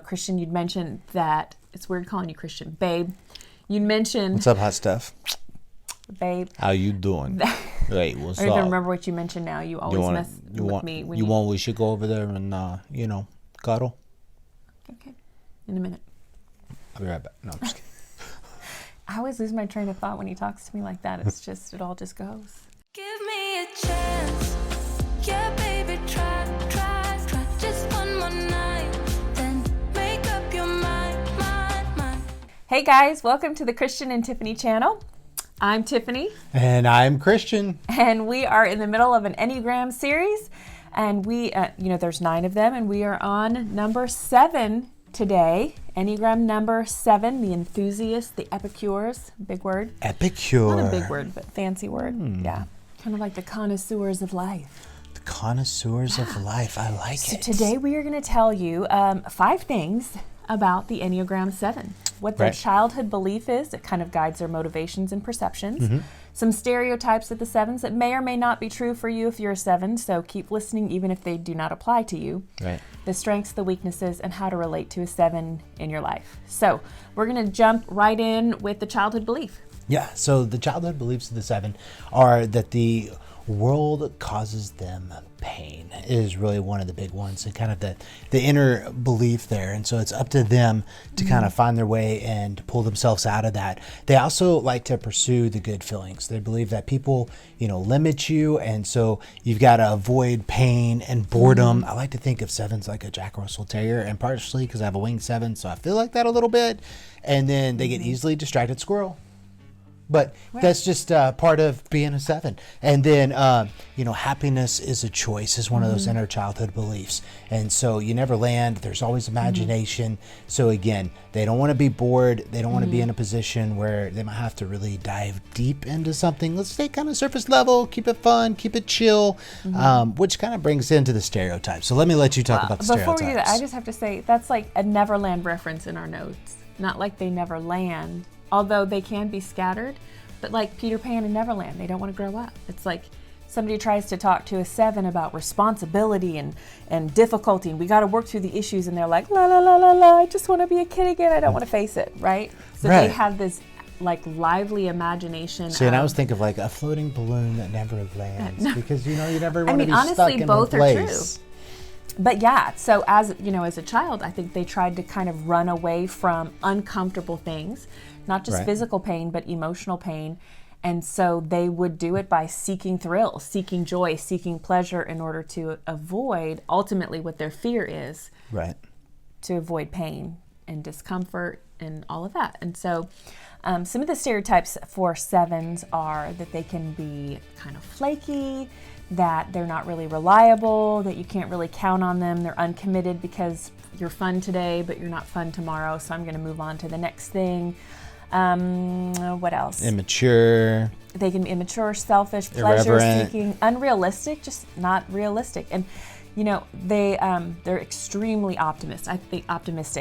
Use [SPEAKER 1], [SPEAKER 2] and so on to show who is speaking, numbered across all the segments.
[SPEAKER 1] Christian, you'd mentioned that it's weird calling you Christian, babe. You mentioned.
[SPEAKER 2] What's up, hot stuff?
[SPEAKER 1] Babe.
[SPEAKER 2] How you doing? Hey, what's up?
[SPEAKER 1] I don't even remember what you mentioned now. You always mess with me.
[SPEAKER 2] We should go over there and, cuddle?
[SPEAKER 1] Okay. In a minute.
[SPEAKER 2] I'll be right back. No, I'm just kidding.
[SPEAKER 1] I always lose my train of thought when he talks to me like that. It all just goes.
[SPEAKER 3] Give me a chance. Yeah, baby, try. Just one more night. Then make up your mind.
[SPEAKER 1] Hey guys, welcome to the Christian and Tiffany channel. I'm Tiffany.
[SPEAKER 2] And I'm Christian.
[SPEAKER 1] And we are in the middle of an Enneagram series. And we, there's 9 of them. And we are on number 7 today. Enneagram number 7, the Enthusiast, the Epicures. Big word.
[SPEAKER 2] Epicure.
[SPEAKER 1] Not a big word, but fancy word. Yeah. Kind of like the connoisseurs of life.
[SPEAKER 2] The connoisseurs of life. I like it.
[SPEAKER 1] So today we are going to tell you 5 things about the Enneagram 7. What their childhood belief is. It kind of guides their motivations and perceptions. Mm-hmm. Some stereotypes of the 7s that may or may not be true for you if you're a 7, so keep listening even if they do not apply to you.
[SPEAKER 2] Right.
[SPEAKER 1] The strengths, the weaknesses, and how to relate to a 7 in your life. So we're going to jump right in with the childhood belief.
[SPEAKER 2] Yeah, so the childhood beliefs of the 7 are that the world causes them pain is really one of the big ones, and kind of the inner belief there. And so it's up to them to kind of find their way and pull themselves out of that. They also like to pursue the good feelings. They believe that people, limit you, and so you've got to avoid pain and boredom. I like to think of 7s like a Jack Russell Terrier, and partially because I have a winged 7, so I feel like that a little bit. And then they get easily distracted squirrel. But that's just part of being a 7. And then, happiness is a choice is one of those inner childhood beliefs. And so you never land. There's always imagination. So again, they don't want to be bored. They don't want to be in a position where they might have to really dive deep into something. Let's stay kind of surface level, keep it fun, keep it chill, which kind of brings into the stereotypes. So let me let you talk about the stereotypes.
[SPEAKER 1] Before we do that, I just have to say, that's like a Neverland reference in our notes. Not like they never land. Although they can be scattered, but like Peter Pan and Neverland, they don't want to grow up. It's like somebody tries to talk to a 7 about responsibility and difficulty, and we got to work through the issues, and they're like, la, la, la, la, la, I just want to be a kid again. I don't want to face it, right? So they have this like lively imagination.
[SPEAKER 2] See, and I was thinking of like a floating balloon that never lands because, you never want to be stuck in one place.
[SPEAKER 1] Honestly, both are true. But yeah, so as a child, I think they tried to kind of run away from uncomfortable things, not just physical pain, but emotional pain. And so they would do it by seeking thrill, seeking joy, seeking pleasure in order to avoid ultimately what their fear is.
[SPEAKER 2] Right.
[SPEAKER 1] To avoid pain and discomfort and all of that. And so some of the stereotypes for 7s are that they can be kind of flaky, that they're not really reliable, that you can't really count on them. They're uncommitted because you're fun today, but you're not fun tomorrow, so I'm going to move on to the next thing. What else?
[SPEAKER 2] Immature.
[SPEAKER 1] They can be immature, selfish,
[SPEAKER 2] irreverent,
[SPEAKER 1] pleasure-seeking, unrealistic, just not realistic. And, they're extremely optimistic.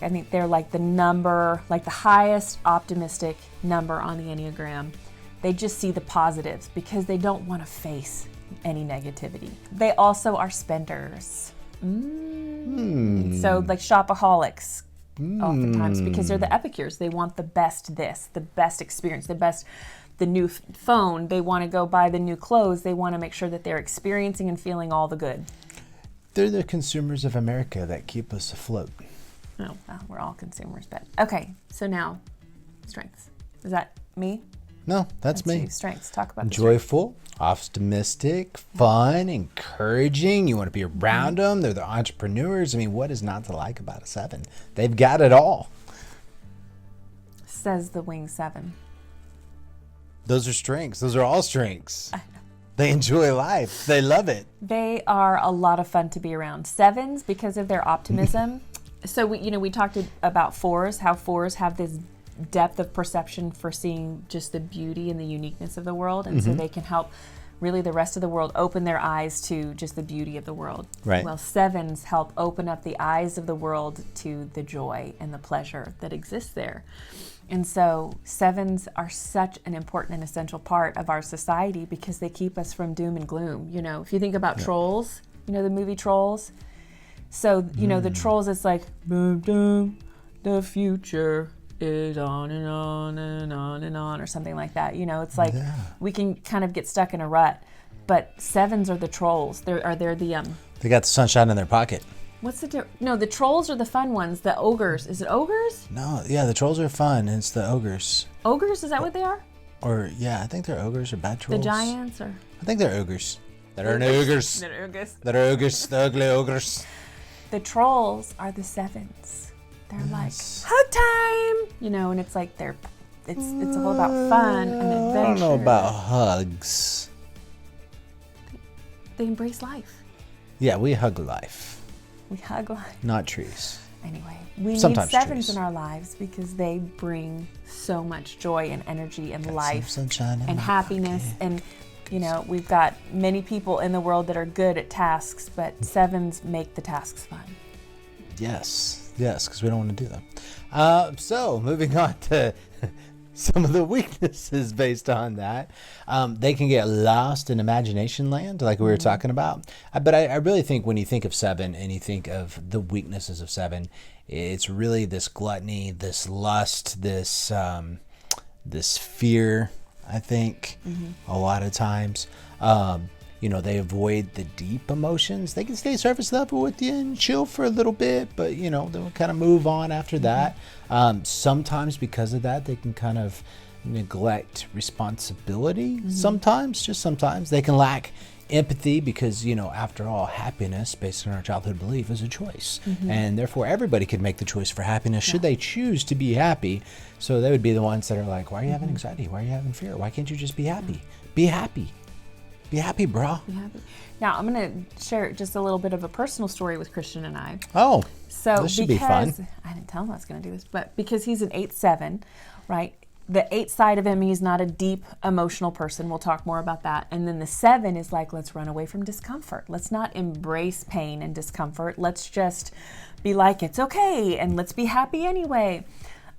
[SPEAKER 1] I think they're like the highest optimistic number on the Enneagram. They just see the positives because they don't want to face any negativity. They also are spenders. So like shopaholics oftentimes because they're the epicures. They want the best the best experience, the new phone. They want to go buy the new clothes. They want to make sure that they're experiencing and feeling all the good.
[SPEAKER 2] They're the consumers of America that keep us afloat.
[SPEAKER 1] Oh, well, we're all consumers, but okay. So now, strengths. Is that me?
[SPEAKER 2] No, that's me.
[SPEAKER 1] Strengths. Talk about
[SPEAKER 2] joyful, optimistic, fun, encouraging. You want to be around them. They're the entrepreneurs. I mean, what is not to like about a 7? They've got it all.
[SPEAKER 1] Says the wing 7.
[SPEAKER 2] Those are strengths. Those are all strengths. They enjoy life. They love it.
[SPEAKER 1] They are a lot of fun to be around. 7s, because of their optimism. So we talked about 4s, how 4s have this depth of perception for seeing just the beauty and the uniqueness of the world, and so they can help really the rest of the world open their eyes to just the beauty of the world.
[SPEAKER 2] Right.
[SPEAKER 1] Well, 7s help open up the eyes of the world to the joy and the pleasure that exists there. And so 7s are such an important and essential part of our society because they keep us from doom and gloom. If you think about Trolls, the movie Trolls, So, you know, the trolls, it's like, boom, boom, the future is on and on and on and on, or something like that. You know, it's like we can kind of get stuck in a rut. But sevens are the trolls. They're the
[SPEAKER 2] They got the sunshine in their pocket.
[SPEAKER 1] What's the no? The trolls are the fun ones. The ogres. Is it ogres?
[SPEAKER 2] No, yeah, the trolls are fun. It's the ogres.
[SPEAKER 1] Ogres? Is that what they are?
[SPEAKER 2] Or yeah, I think they're ogres or bad trolls.
[SPEAKER 1] The giants, or
[SPEAKER 2] I think they're ogres. That are ogres.
[SPEAKER 1] They're ogres.
[SPEAKER 2] That are ogres. The ugly ogres.
[SPEAKER 1] The trolls are the sevens. They're like hug time, you know, and it's like it's all about fun and adventure.
[SPEAKER 2] I don't know about hugs.
[SPEAKER 1] They embrace life.
[SPEAKER 2] Yeah, we hug life.
[SPEAKER 1] We hug life.
[SPEAKER 2] Not trees.
[SPEAKER 1] Anyway, we
[SPEAKER 2] Sometimes
[SPEAKER 1] need sevens
[SPEAKER 2] trees.
[SPEAKER 1] in our lives because they bring so much joy and energy and
[SPEAKER 2] Got
[SPEAKER 1] life
[SPEAKER 2] some sunshine in
[SPEAKER 1] and
[SPEAKER 2] my
[SPEAKER 1] happiness.
[SPEAKER 2] pocket.
[SPEAKER 1] And, you know, we've got many people in the world that are good at tasks, but sevens make the tasks fun.
[SPEAKER 2] Yes, because we don't want to do them. So, moving on to some of the weaknesses based on that. They can get lost in imagination land, like we were talking about. But I really think when you think of seven and you think of the weaknesses of seven, it's really this gluttony, this lust, this fear, I think, a lot of times. You know, they avoid the deep emotions. They can stay surface level with you and chill for a little bit, but, you know, they'll kind of move on after that. Sometimes because of that, they can kind of neglect responsibility. Sometimes, just sometimes. They can lack empathy because, you know, after all, happiness, based on our childhood belief, is a choice. And therefore, everybody could make the choice for happiness should they choose to be happy. So they would be the ones that are like, why are you having anxiety? Why are you having fear? Why can't you just be happy? Be happy. Be happy, bro.
[SPEAKER 1] Be happy. Now, I'm going to share just a little bit of a personal story with Christian and I.
[SPEAKER 2] Oh,
[SPEAKER 1] So
[SPEAKER 2] this should be fun.
[SPEAKER 1] I didn't tell him I was going to do this, but because he's an 8-7, right? The 8 side of him, he's not a deep emotional person. We'll talk more about that. And then the 7 is like, let's run away from discomfort. Let's not embrace pain and discomfort. Let's just be like, it's okay, and let's be happy anyway.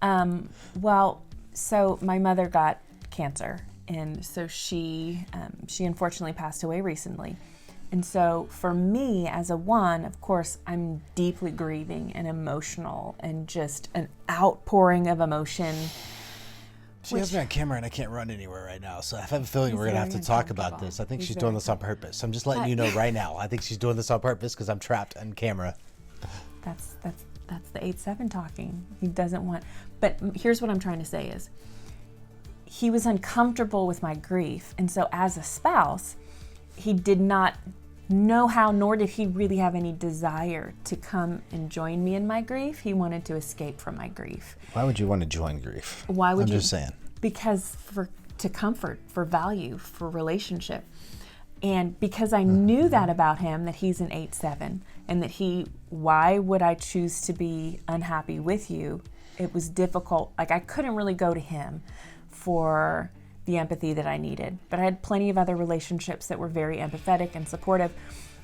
[SPEAKER 1] So my mother got cancer, and so she unfortunately passed away recently. And so for me as a 1, of course, I'm deeply grieving and emotional and just an outpouring of emotion.
[SPEAKER 2] She has me on camera and I can't run anywhere right now, so I have a feeling we're going to have to talk about this. I think she's doing this on purpose. I'm just letting you know right now. I think she's doing this on purpose because I'm trapped on camera.
[SPEAKER 1] That's the 8-7 talking. He doesn't want, but here's what I'm trying to say is, he was uncomfortable with my grief, and so as a spouse, he did not know how, nor did he really have any desire to come and join me in my grief. He wanted to escape from my grief.
[SPEAKER 2] Why would you want to join grief?
[SPEAKER 1] Why would
[SPEAKER 2] I'm
[SPEAKER 1] you?
[SPEAKER 2] just saying.
[SPEAKER 1] Because to comfort, for value, for relationship. And because I knew that about him, that he's an 8-7, and that why would I choose to be unhappy with you? It was difficult. Like, I couldn't really go to him for the empathy that I needed. But I had plenty of other relationships that were very empathetic and supportive.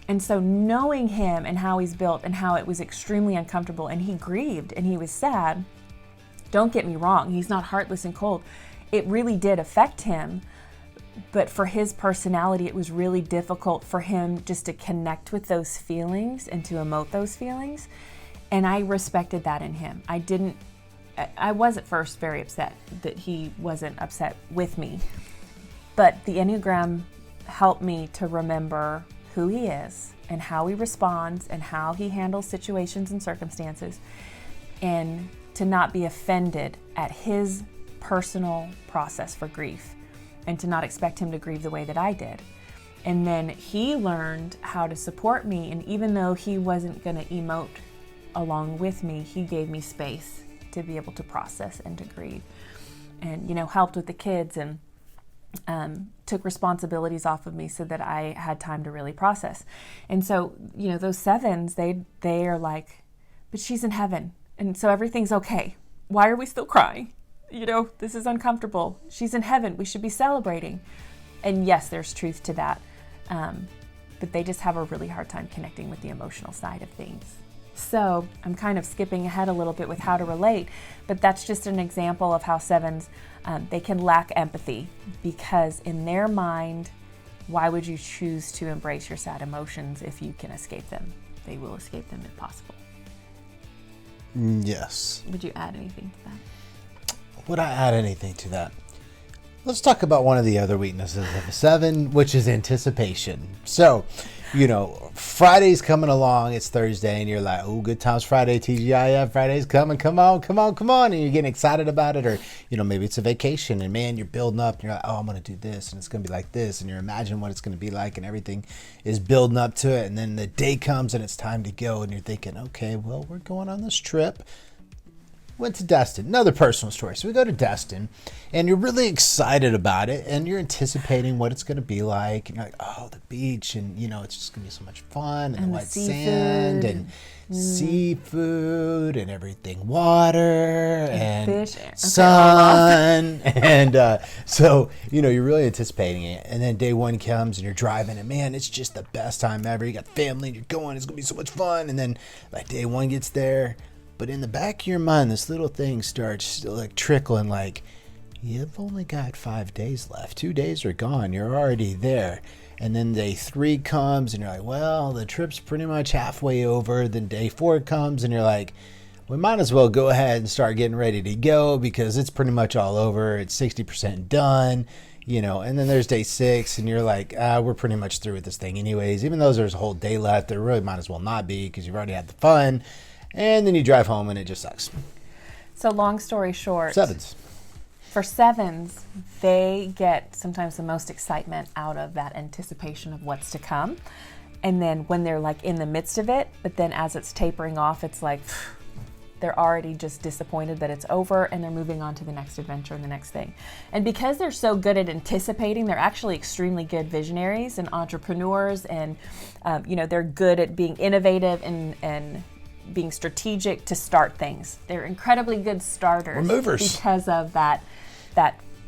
[SPEAKER 1] And so knowing him and how he's built and how it was extremely uncomfortable, and he grieved and he was sad, don't get me wrong, he's not heartless and cold. It really did affect him. But for his personality, it was really difficult for him just to connect with those feelings and to emote those feelings. And I respected that in him. I was at first very upset that he wasn't upset with me. But the Enneagram helped me to remember who he is and how he responds and how he handles situations and circumstances, and to not be offended at his personal process for grief, and to not expect him to grieve the way that I did. And then he learned how to support me, and even though he wasn't going to emote along with me, he gave me space to be able to process and to grieve, and, you know, helped with the kids and took responsibilities off of me so that I had time to really process. And so, you know, those 7s, they are like, but she's in heaven, and so everything's okay. Why are we still crying? You know, this is uncomfortable. She's in heaven. We should be celebrating. And yes, there's truth to that. But they just have a really hard time connecting with the emotional side of things. So I'm kind of skipping ahead a little bit with how to relate, but that's just an example of how 7s, they can lack empathy, because in their mind, why would you choose to embrace your sad emotions if you can escape them? they will escape them if possible.
[SPEAKER 2] Yes.
[SPEAKER 1] Would you add anything to that?
[SPEAKER 2] Would I add anything to that? Let's talk about one of the other weaknesses of a 7, which is anticipation. So, Friday's coming along, it's Thursday, and you're like, oh, good times Friday, TGIF, Friday's coming, come on, and you're getting excited about it, or, maybe it's a vacation, and man, you're building up, and you're like, oh, I'm going to do this, and it's going to be like this, and you're imagining what it's going to be like, and everything is building up to it, and then the day comes, and it's time to go, and you're thinking, okay, well, we're going on this trip. Went to Destin, another personal story. So we go to Destin, and you're really excited about it, and you're anticipating what it's going to be like. And you're like, oh, the beach, and it's just going to be so much fun, and the white sand, and seafood, and everything, water, and
[SPEAKER 1] fish,
[SPEAKER 2] sun, and so you're really anticipating it. And then day 1 comes, and you're driving, and man, it's just the best time ever. You got family, and you're going, it's going to be so much fun. And then like day 1 gets there. But in the back of your mind, this little thing starts like trickling, like, you've only got 5 days left. 2 days are gone. You're already there. And then day 3 comes, and you're like, well, the trip's pretty much halfway over. Then day 4 comes, and you're like, we might as well go ahead and start getting ready to go because it's pretty much all over. It's 60% done, And then there's day 6, and you're like, we're pretty much through with this thing anyways. Even though there's a whole day left, there really might as well not be because you've already had the fun. And then you drive home, and it just sucks.
[SPEAKER 1] So long story short.
[SPEAKER 2] 7s.
[SPEAKER 1] For 7s, they get sometimes the most excitement out of that anticipation of what's to come. And then when they're like in the midst of it, but then as it's tapering off, it's like they're already just disappointed that it's over, and they're moving on to the next adventure and the next thing. And because they're so good at anticipating, they're actually extremely good visionaries and entrepreneurs, and they're good at being innovative and being strategic to start things. They're incredibly good starters.
[SPEAKER 2] We're movers.
[SPEAKER 1] Because of that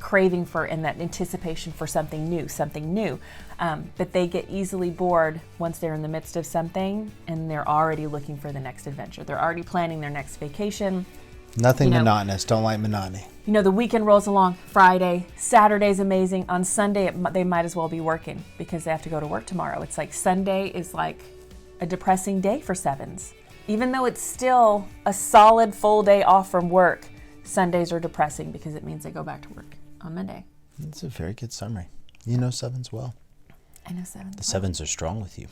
[SPEAKER 1] craving for and that anticipation for something new. But they get easily bored once they're in the midst of something, and they're already looking for the next adventure. They're already planning their next vacation.
[SPEAKER 2] Nothing monotonous. Don't like monotony.
[SPEAKER 1] The weekend rolls along. Friday, Saturday's amazing. On Sunday, they might as well be working because they have to go to work tomorrow. It's like Sunday is like a depressing day for 7s. Even though it's still a solid full day off from work, Sundays are depressing because it means they go back to work on Monday.
[SPEAKER 2] That's a very good summary. You know 7s well.
[SPEAKER 1] I know 7s.
[SPEAKER 2] The 7s are strong with you.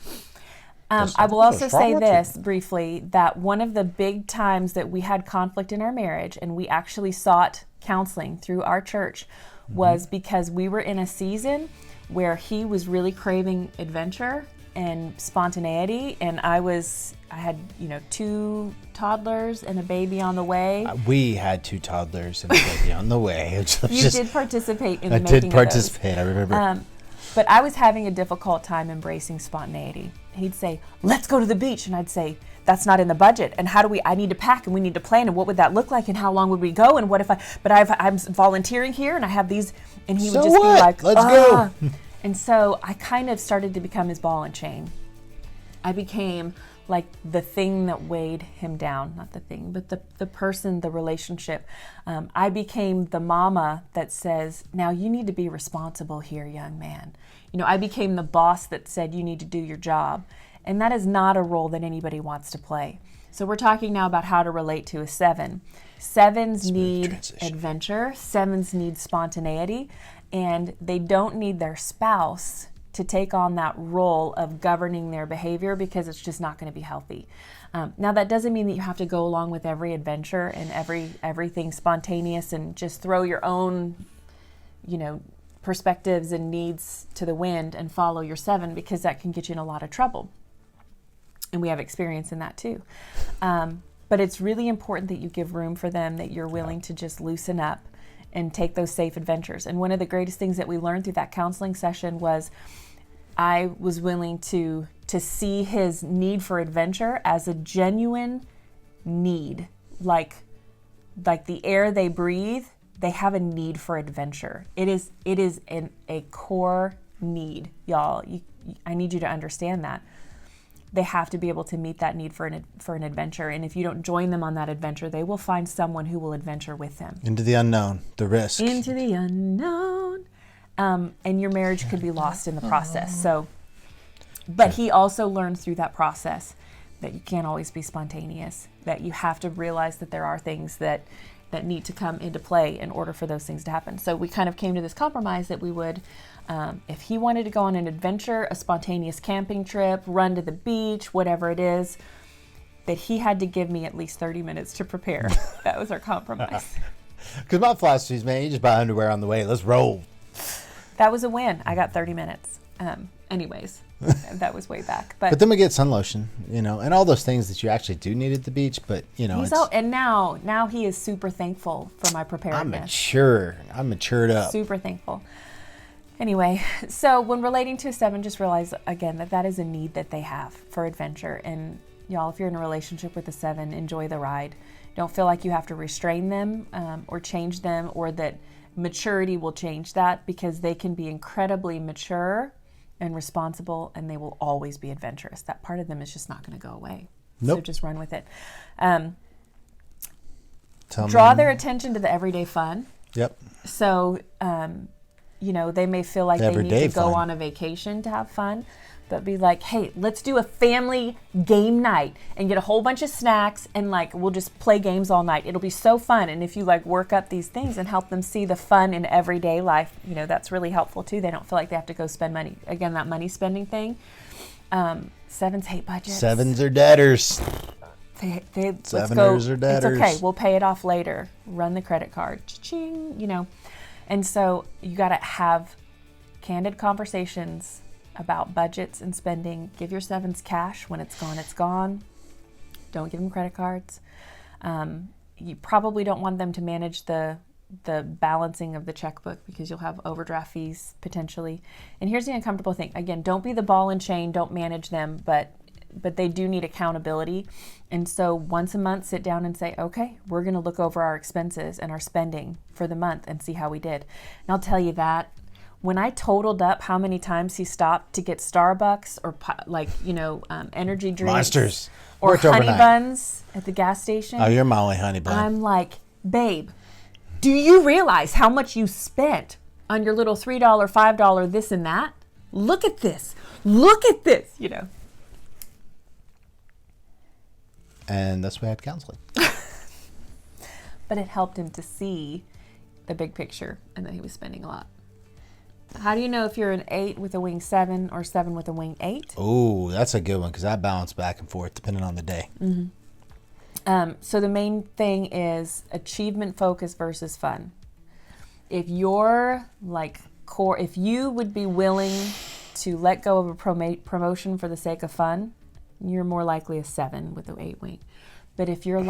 [SPEAKER 1] I will also say this briefly, that one of the big times that we had conflict in our marriage, and we actually sought counseling through our church, was because we were in a season where he was really craving adventure and spontaneity, and I had 2 toddlers and a baby on the way.
[SPEAKER 2] We had 2 toddlers and a baby on the way.
[SPEAKER 1] You did participate in the making
[SPEAKER 2] I did
[SPEAKER 1] of
[SPEAKER 2] participate,
[SPEAKER 1] those.
[SPEAKER 2] I remember.
[SPEAKER 1] But I was having a difficult time embracing spontaneity. He'd say, let's go to the beach, and I'd say, that's not in the budget, and I need to pack, and we need to plan, and what would that look like, and how long would we go, and what if I'm volunteering here, and I have these, and he would just be like,
[SPEAKER 2] let's go.
[SPEAKER 1] And so I kind of started to become his ball and chain. I became like the thing that weighed him down, not the thing, but the person, the relationship. I became the mama that says, now you need to be responsible here, young man. I became the boss that said you need to do your job. And that is not a role that anybody wants to play. So we're talking now about how to relate to a 7. 7s need adventure, 7s need spontaneity, and they don't need their spouse to take on that role of governing their behavior because it's just not going to be healthy. Now that doesn't mean that you have to go along with every adventure and everything spontaneous and just throw your own, perspectives and needs to the wind and follow your 7, because that can get you in a lot of trouble. And we have experience in that too. But it's really important that you give room for them, that you're willing to just loosen up and take those safe adventures. And one of the greatest things that we learned through that counseling session was I was willing to see his need for adventure as a genuine need. Like the air they breathe, they have a need for adventure. It is a core need, y'all. I need you to understand that. They have to be able to meet that need for an adventure. And if you don't join them on that adventure, they will find someone who will adventure with them.
[SPEAKER 2] Into the unknown, the risk.
[SPEAKER 1] Into the unknown. And your marriage could be lost in the process. But he also learned through that process that you can't always be spontaneous, that you have to realize that there are things that need to come into play in order for those things to happen. So we kind of came to this compromise that we would, if he wanted to go on an adventure, a spontaneous camping trip, run to the beach, whatever it is, that he had to give me at least 30 minutes to prepare. That was our compromise.
[SPEAKER 2] Because my philosophy is, man, you just buy underwear on the way. Let's roll.
[SPEAKER 1] That was a win. I got 30 minutes. Anyways, that was way back.
[SPEAKER 2] But then we get sun lotion, and all those things that you actually do need at the beach. But,
[SPEAKER 1] and now he is super thankful for my preparedness.
[SPEAKER 2] I'm matured up.
[SPEAKER 1] Super thankful. Anyway, so when relating to a 7, just realize, again, that is a need that they have for adventure. And y'all, if you're in a relationship with a 7, enjoy the ride. Don't feel like you have to restrain them or change them, or that maturity will change that, because they can be incredibly mature and responsible, and they will always be adventurous. That part of them is just not going to go away.
[SPEAKER 2] Nope.
[SPEAKER 1] So just run with it. Draw their attention to the everyday fun.
[SPEAKER 2] Yep.
[SPEAKER 1] So, they may feel like they need to go on a vacation to have fun, but be like, hey, let's do a family game night and get a whole bunch of snacks, and we'll just play games all night. It'll be so fun. And if you work up these things and help them see the fun in everyday life, that's really helpful too. They don't feel like they have to go spend money. Again, that money spending thing. 7s hate budgets.
[SPEAKER 2] 7s are debtors.
[SPEAKER 1] Sevens
[SPEAKER 2] are debtors.
[SPEAKER 1] It's okay. We'll pay it off later. Run the credit card. Cha-ching, And so you got to have candid conversations about budgets and spending. Give your 7s cash. When it's gone, it's gone. Don't give them credit cards. You probably don't want them to manage the balancing of the checkbook, because you'll have overdraft fees potentially. And here's the uncomfortable thing. Again, don't be the ball and chain. Don't manage them, but they do need accountability. And so once a month, sit down and say, okay, we're going to look over our expenses and our spending for the month and see how we did. And I'll tell you that when I totaled up how many times he stopped to get Starbucks or energy drinks,
[SPEAKER 2] Monsters,
[SPEAKER 1] or honey buns at the gas station.
[SPEAKER 2] Oh, you're my only honey bun.
[SPEAKER 1] I'm like, babe, do you realize how much you spent on your little $3, $5 this and that? Look at this.
[SPEAKER 2] And that's why I had counseling.
[SPEAKER 1] But it helped him to see the big picture and that he was spending a lot. How do you know if you're an 8 with a wing 7 or 7 with a wing 8?
[SPEAKER 2] Oh, that's a good one, because I bounce back and forth depending on the day.
[SPEAKER 1] Mm-hmm. So the main thing is achievement focus versus fun. If you're if you would be willing to let go of a promotion for the sake of fun, you're more likely a 7 with the 8 wing. But if you're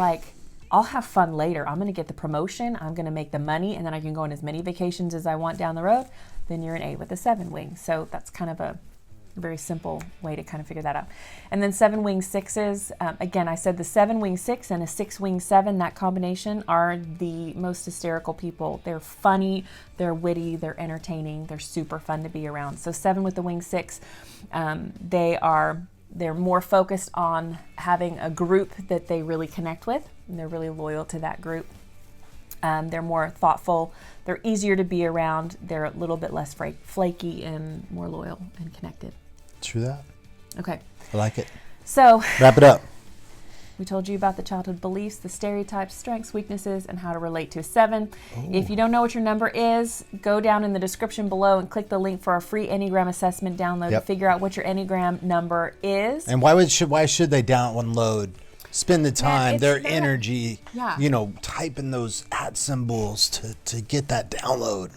[SPEAKER 1] I'll have fun later, I'm going to get the promotion, I'm going to make the money, and then I can go on as many vacations as I want down the road, then you're an 8 with a 7 wing. So that's kind of a very simple way to kind of figure that out. And then 7 wing 6s, again, I said the 7 wing 6 and a 6 wing 7, that combination are the most hysterical people. They're funny, they're witty, they're entertaining, they're super fun to be around. So 7 with the wing 6, they're more focused on having a group that they really connect with, and they're really loyal to that group. They're more thoughtful, they're easier to be around, they're a little bit less flaky and more loyal and connected.
[SPEAKER 2] True that.
[SPEAKER 1] Okay.
[SPEAKER 2] I like it.
[SPEAKER 1] So
[SPEAKER 2] wrap it up.
[SPEAKER 1] We told you about the childhood beliefs, the stereotypes, strengths, weaknesses, and how to relate to a 7. Ooh. If you don't know what your number is, go down in the description below and click the link for our free Enneagram assessment download to figure out what your Enneagram number is.
[SPEAKER 2] And why should they download? Spend the time, energy, typing those @ symbols to get that download.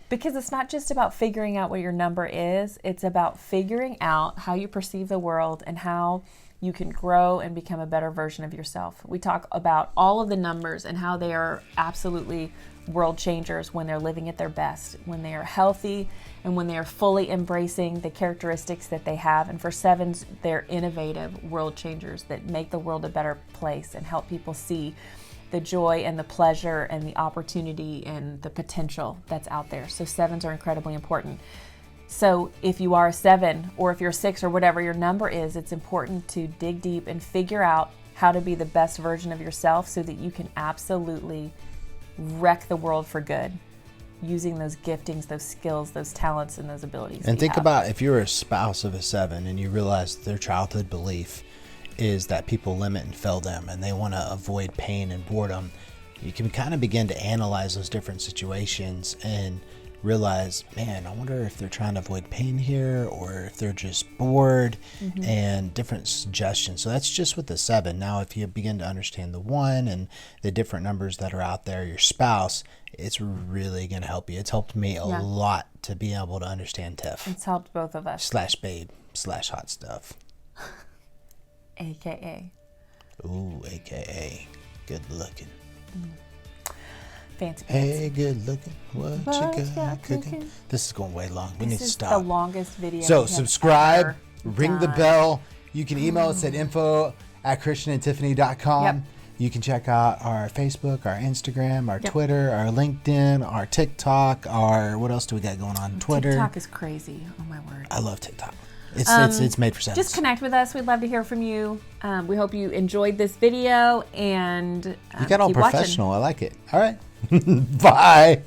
[SPEAKER 1] Because it's not just about figuring out what your number is, it's about figuring out how you perceive the world and how you can grow and become a better version of yourself. We talk about all of the numbers and how they are absolutely world changers when they're living at their best, when they are healthy, and when they are fully embracing the characteristics that they have. And for 7s, they're innovative world changers that make the world a better place and help people see the joy and the pleasure and the opportunity and the potential that's out there. So 7s are incredibly important. So if you are a 7 or if you're a 6 or whatever your number is, it's important to dig deep and figure out how to be the best version of yourself so that you can absolutely wreck the world for good using those giftings, those skills, those talents, and those abilities.
[SPEAKER 2] And think about if you're a spouse of a 7 and you realize their childhood belief is that people limit and fail them, and they want to avoid pain and boredom, you can kind of begin to analyze those different situations and realize, man, I wonder if they're trying to avoid pain here or if they're just bored, and different suggestions. So that's just with the 7. Now, if you begin to understand the 1 and the different numbers that are out there, your spouse, it's really going to help you. It's helped me a lot to be able to understand Tiff.
[SPEAKER 1] It's helped both of us.
[SPEAKER 2] /babe/hot stuff.
[SPEAKER 1] AKA.
[SPEAKER 2] Ooh, AKA. Good looking.
[SPEAKER 1] Fancy pants.
[SPEAKER 2] Hey, good looking. What you
[SPEAKER 1] What
[SPEAKER 2] got
[SPEAKER 1] you
[SPEAKER 2] cooking?
[SPEAKER 1] cooking?
[SPEAKER 2] This is going way long. We need
[SPEAKER 1] This
[SPEAKER 2] to
[SPEAKER 1] is
[SPEAKER 2] stop.
[SPEAKER 1] the longest video.
[SPEAKER 2] So
[SPEAKER 1] we have
[SPEAKER 2] subscribe,
[SPEAKER 1] ever
[SPEAKER 2] ring the
[SPEAKER 1] done.
[SPEAKER 2] bell. You can email us at info@christianandtiffany.com.
[SPEAKER 1] Yep.
[SPEAKER 2] You can check out our Facebook, our Instagram, our Twitter, our LinkedIn, our TikTok, our, what else do we got going on? Twitter.
[SPEAKER 1] TikTok is crazy. Oh my word.
[SPEAKER 2] I love TikTok. It's made for sense.
[SPEAKER 1] Just connect with us. We'd love to hear from you. We hope you enjoyed this video and
[SPEAKER 2] You got all
[SPEAKER 1] keep watching.
[SPEAKER 2] professional. I like it. All right. Bye.